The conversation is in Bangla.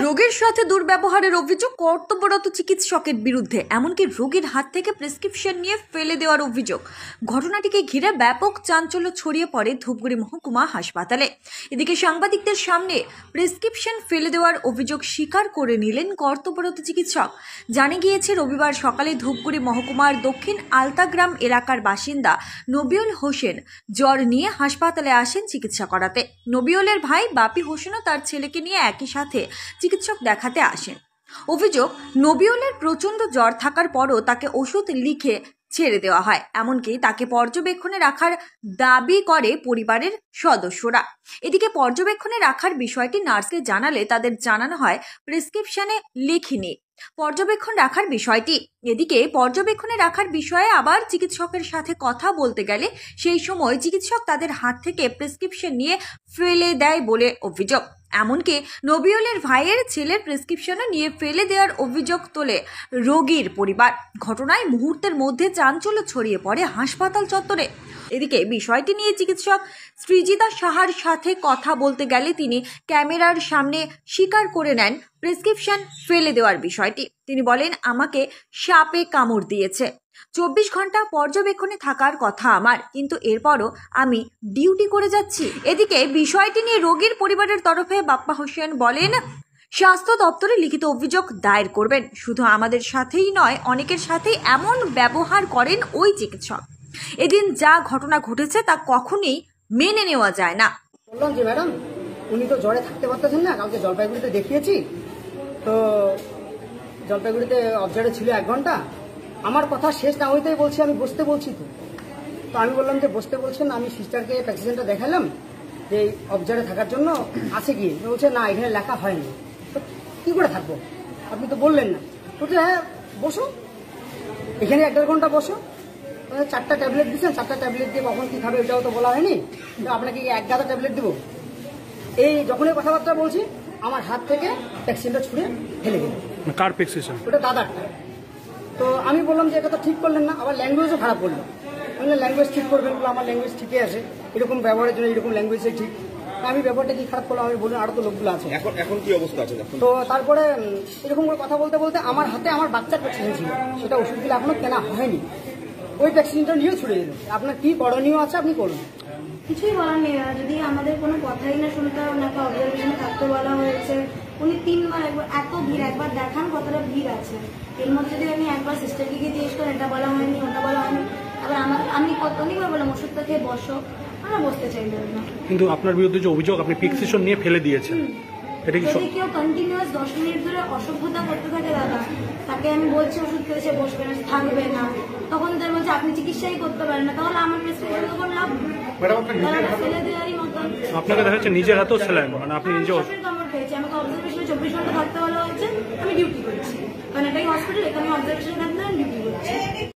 রোগীর সাথে দুর্ব্যবহারের অভিযোগ কর্তব্যরত চিকিৎসকের বিরুদ্ধে, এমনকি রোগীর হাত থেকে প্রেসক্রিপশন নিয়ে ফেলে দেওয়ার অভিযোগ। ঘটনাটিকে ঘিরে ব্যাপক চাঞ্চল্য ছড়িয়ে পড়ে ধূপগুড়ি মহকুমা হাসপাতালে। এদিকে সাংবাদিকদের সামনে প্রেসক্রিপশন ফেলে দেওয়ার অভিযোগ স্বীকার করে নিলেন কর্তব্যরত চিকিৎসক। জানা গিয়েছে, রবিবার সকালে ধূপগুড়ি মহকুমার দক্ষিণ আলতাগ্রাম এলাকার বাসিন্দা নবিউল হোসেন জ্বর নিয়ে হাসপাতালে আসেন চিকিৎসা করাতে। নবিউলের ভাই বাপি হোসেনও তার ছেলেকে নিয়ে একই সাথে চিকিৎসক দেখাতে আসেন। অভিযোগ, নবিউলের প্রচন্ড জ্বর থাকার পরও তাকে ওষুধ লিখে ছেড়ে দেওয়া হয়, এমনকি তাকে পর্যবেক্ষণে রাখার দাবি করে পরিবারের সদস্যরা। এদিকে পর্যবেক্ষণে রাখার বিষয়টি নার্সকে জানালে তাদের জানানো হয় প্রেসক্রিপশনে লেখিনি পর্যবেক্ষণ রাখার বিষয়টি। এদিকে পর্যবেক্ষণে রাখার বিষয়ে আবার চিকিৎসকের সাথে কথা বলতে গেলে সেই সময় চিকিৎসক তাদের হাত থেকে প্রেসক্রিপশন নিয়ে ফেলে দেয় বলে অভিযোগ। এমনকি নবিউলের ভাইয়ের ছেলের প্রেসক্রিপশনও নিয়ে ফেলে দেওয়ার অভিযোগ তোলে রোগীর পরিবার। ঘটনায় মুহূর্তের মধ্যে চাঞ্চল্য ছড়িয়ে পড়ে হাসপাতাল চত্বরে। এদিকে বিষয়টি নিয়ে চিকিৎসক সৃজিতা সাহার সাথে কথা বলতে গেলে তিনি ক্যামেরার সামনে স্বীকার করে নেন প্রেসক্রিপশন ফেলে দেওয়ার বিষয়টি। তিনি বলেন, আমাকে সাপে কামড় দিয়েছে, 24 ঘন্টা পর্যবেক্ষণে থাকার কথা আমার, কিন্তু এরপরও আমি ডিউটি করে যাচ্ছি। এদিকে বিষয়টি নিয়ে রোগীর পরিবারের তরফে বাপ্পা হোসেন বলেন, স্বাস্থ্য দপ্তরে লিখিত অভিযোগ দায়ের করবেন। শুধু আমাদের সাথেই নয়, অনেকের সাথেই এমন ব্যবহার করেন ওই চিকিৎসক। এদিন যা ঘটনা ঘটেছে তা কখনোই মেনে নেওয়া যায় না। বললাম যে ম্যাডাম, উনি তো জ্বরে থাকতে পারতেছেন না, কালকে জলপাইগুড়িতে দেখিয়েছি, তো জলপাইগুড়িতে অবজার্ভে ছিল 1 ঘন্টা। আমার কথা শেষ না হইতেই বলছি আমি বসতে বলছি। তো আমি বললাম যে বসতে বলছেন, আমি সিস্টারকে প্রেসক্রিপশনটা দেখালাম যে অবজার্ভে থাকার জন্য আছে কি, বলছে না এখানে লেখা হয়নি। তো কী করে থাকবো, আপনি তো বললেন না। বলছে হ্যাঁ বসো, এখানে 1-1.5 ঘন্টা বসো। 4টা ট্যাবলেট দিচ্ছেন, 4টা ট্যাবলেট দিয়ে কখন কী খাবে এটাও তো বলা হয়নি, কিন্তু আপনাকে 1 গাদা ট্যাবলেট দেবো। এই যখনই কথাবার্তা বলছি আমার হাত থেকে প্রেসক্রিপশনটা ছুঁড়ে ফেলে দিল। কার প্রেসক্রিপশন? ওটা দাদারটা। তো আমি বললাম যে এটা তো ঠিক করলেন না, আবার ল্যাঙ্গুয়েজও খারাপ করলো। আমি ল্যাঙ্গুয়েজ ঠিক করবেন, বলে আমার ল্যাঙ্গুয়েজ ঠিকই আছে, এরকম ব্যবহারের জন্য এরকম ল্যাঙ্গুয়েজে ঠিক। আমি ব্যাপারটা কি খারাপ করলাম, আমি বললাম আরো তো লোকগুলো আছে। এখন কি অবস্থা আছে? তো তারপরে এরকম করে কথা বলতে বলতে আমার হাতে আমার বাচ্চার প্রেসক্রিপশন ছিল, সেটা ওষুধগুলো এখনো কেনা হয়নি, ওই প্রেসক্রিপশনটা নিয়েও ছুড়ে দিল। আপনার কি করণীয় আছে আপনি করুন। কিছুই বলার নেই, যদি আমাদের কোনো কথাই না শুনতে, ওনাকে অবজারভেশনে থাকতে বলা হয়েছে। উনি 3 বার একবার এত ভিড়, একবার দেখান কতটা ভিড় আছে, এর মধ্যে যদি আমি একবার সিস্টারকে গিয়ে জিজ্ঞেস করেন এটা বলা হয়নি ওটা বলা হয়নি, আবার আমি অনেকবার বললাম ওষুধটা খেয়ে বসো, আমরা বসতে চাইলেন না। কিন্তু আপনার বিরুদ্ধে যে অভিযোগ আপনি প্রেসক্রিপশন নিয়ে ফেলে দিয়েছেন, এটা কি যদি কেউ কন্টিনিউয়াস 10 মিনিট ধরে অসভ্যতা করতে থাকে দাদা, তাকে আমি বলছি ওষুধ খেয়েছে বসবে না, থাকবে না, তখন তার বলছে আপনি চিকিৎসাই করতে পারেন না, তাহলে আমার প্রেসক্রিপশন তো কোনো লাভ ফেলে দেওয়ারই মতন। আপনাকে দেখা যাচ্ছে নিজের হাতেও স্যালাইন, মানে আপনি নিজে কামড় খেয়েছি, আমাকে অবজারভেশনে 24 ঘন্টা থাকতে বলা হয়েছে, আমি ডিউটি করছি, কারণ এটাই হসপিটাল, এখানে অবজারভেশনে থাকতে আমি ডিউটি করছি।